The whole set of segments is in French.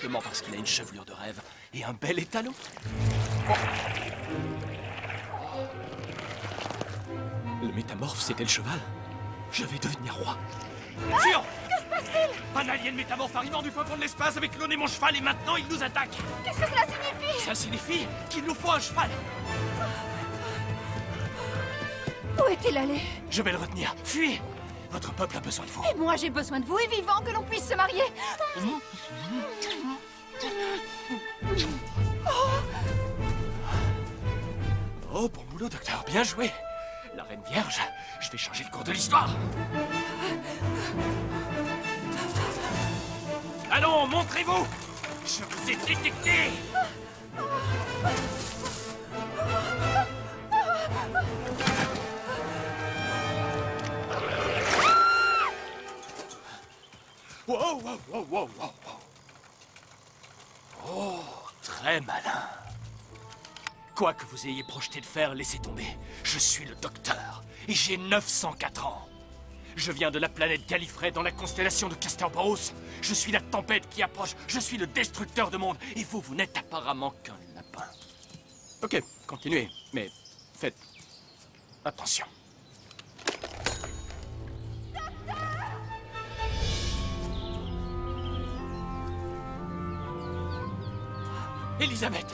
Simplement parce qu'il a une chevelure de rêve et un bel étalon. Le métamorphe, c'était le cheval. Je vais devenir roi. Fuyons! Que se passe-t-il? Un alien métamorphe arrivant du fin fond de l'espace avec cloné mon cheval et maintenant il nous attaque. Qu'est-ce que cela signifie? Ça signifie qu'il nous faut un cheval. Où est-il allé? Je vais le retenir. Fuyez! Votre peuple a besoin de vous. Et moi, j'ai besoin de vous et vivant que l'on puisse se marier. Oh, bon boulot, docteur. Bien joué. La Reine Vierge, je vais changer le cours de l'histoire. Allons, montrez-vous. Je vous ai détecté. Wow, wow, wow, wow, wow. Oh, très malin. Quoi que vous ayez projeté de faire, laissez tomber. Je suis le docteur, et j'ai 904 ans. Je viens de la planète Gallifrey dans la constellation de Castorboros. Je suis la tempête qui approche, je suis le destructeur de monde, et vous, vous n'êtes apparemment qu'un lapin. Ok, continuez, mais faites attention. Elisabeth!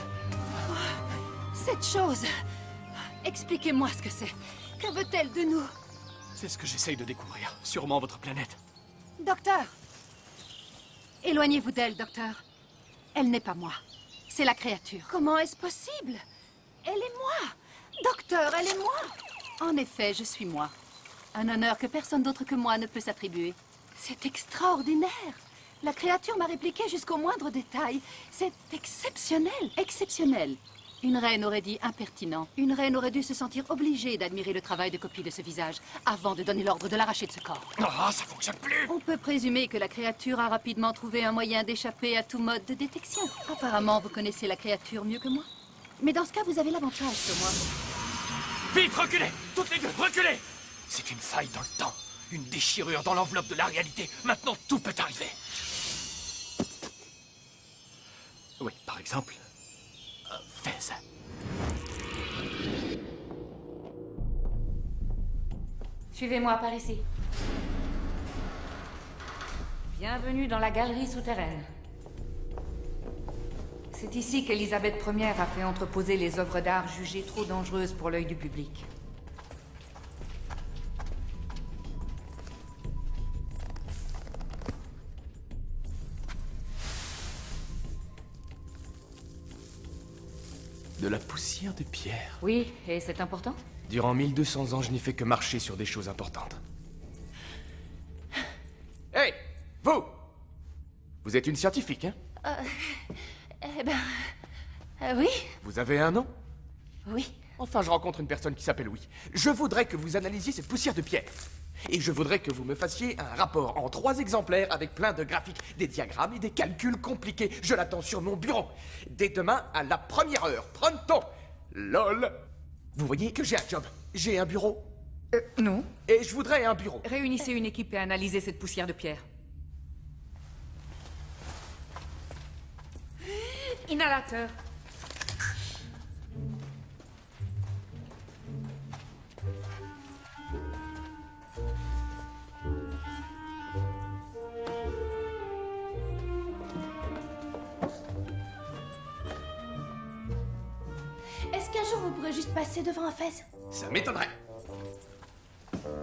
Cette chose... Expliquez-moi ce que c'est. Que veut-elle de nous? C'est ce que j'essaye de découvrir. Sûrement votre planète. Docteur! Éloignez-vous d'elle, docteur. Elle n'est pas moi. C'est la créature. Comment est-ce possible? Elle est moi! Docteur, elle est moi! En effet, je suis moi. Un honneur que personne d'autre que moi ne peut s'attribuer. C'est extraordinaire! La créature m'a répliqué jusqu'au moindre détail. C'est exceptionnel, exceptionnel. Une reine aurait dit impertinent. Une reine aurait dû se sentir obligée d'admirer le travail de copie de ce visage avant de donner l'ordre de l'arracher de ce corps. Ah, ça fonctionne plus! On peut présumer que la créature a rapidement trouvé un moyen d'échapper à tout mode de détection. Apparemment, vous connaissez la créature mieux que moi. Mais dans ce cas, vous avez l'avantage sur moi. Vite, reculez! Toutes les deux, reculez! C'est une faille dans le temps. Une déchirure dans l'enveloppe de la réalité. Maintenant, tout peut arriver. Oui, par exemple, un fez. Suivez-moi par ici. Bienvenue dans la galerie souterraine. C'est ici qu'Élisabeth Ier a fait entreposer les œuvres d'art jugées trop dangereuses pour l'œil du public. De la poussière de pierre. Oui, et c'est important? Durant 1200 ans, je n'ai fait que marcher sur des choses importantes. Hey, vous! Vous êtes une scientifique, hein? Eh ben... oui? Vous avez un nom? Oui. Enfin, je rencontre une personne qui s'appelle Oui. Je voudrais que vous analysiez cette poussière de pierre. Et je voudrais que vous me fassiez un rapport en 3 exemplaires avec plein de graphiques, des diagrammes et des calculs compliqués. Je l'attends sur mon bureau. Dès demain à la 1re heure. Pronto! LOL! Vous voyez que j'ai un job. J'ai un bureau. Non. Et je voudrais un bureau. Réunissez une équipe et analysez cette poussière de pierre. Inhalateur. Est-ce qu'un jour vous pourrez juste passer devant un fez? Ça m'étonnerait.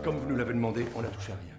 Comme vous nous l'avez demandé, on n'a touché à rien.